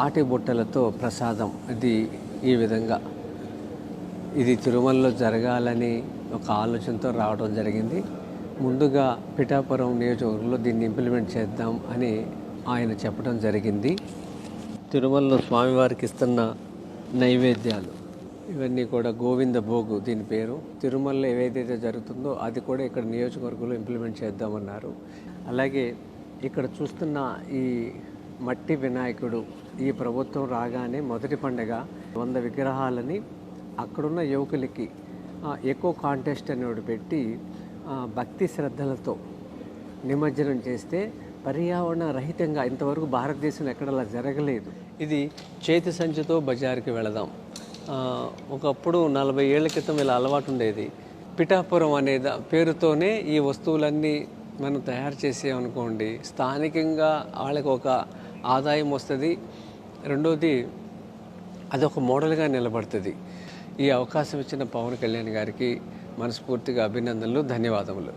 తాటి బుట్టలతో ప్రసాదం. ఈ విధంగా ఇది తిరుమలలో జరగాలని ఒక ఆలోచనతో రావడం జరిగింది. ముందుగా పిఠాపురం నియోజకవర్గంలో దీన్ని ఇంప్లిమెంట్ చేద్దాం అని ఆయన చెప్పడం జరిగింది. తిరుమలలో స్వామివారికి ఇస్తున్న నైవేద్యాలు ఇవన్నీ కూడా గోవింద భోగు దీని పేరు. తిరుమలలో ఏదైతే జరుగుతుందో అది కూడా ఇక్కడ నియోజకవర్గంలో ఇంప్లిమెంట్ చేద్దామన్నారు. అలాగే ఇక్కడ చూస్తున్న ఈ మట్టి వినాయకుడు ఈ ప్రభుత్వం రాగానే మొదటి పండుగ 100 విగ్రహాలని అక్కడున్న యువకులకి ఎకో కాంటెస్ట్ అనేవి పెట్టి భక్తి శ్రద్ధలతో నిమజ్జనం చేస్తే పర్యావరణ రహితంగా ఇంతవరకు భారతదేశంలో ఎక్కడ అలా జరగలేదు. ఇది చేతి సంచితో బజారుకి వెళదాం. ఒకప్పుడు 40 ఏళ్ల క్రితం ఇలా అలవాటు ఉండేది. పిఠాపురం అనే పేరుతోనే ఈ వస్తువులన్నీ మనం తయారు చేసామనుకోండి, స్థానికంగా వాళ్ళకి ఒక ఆదాయం వస్తుంది. రెండోది అదొక మోడల్గా నిలబడుతుంది. ఈ అవకాశం ఇచ్చిన పవన్ కళ్యాణ్ గారికి మనస్ఫూర్తిగా అభినందనలు, ధన్యవాదములు.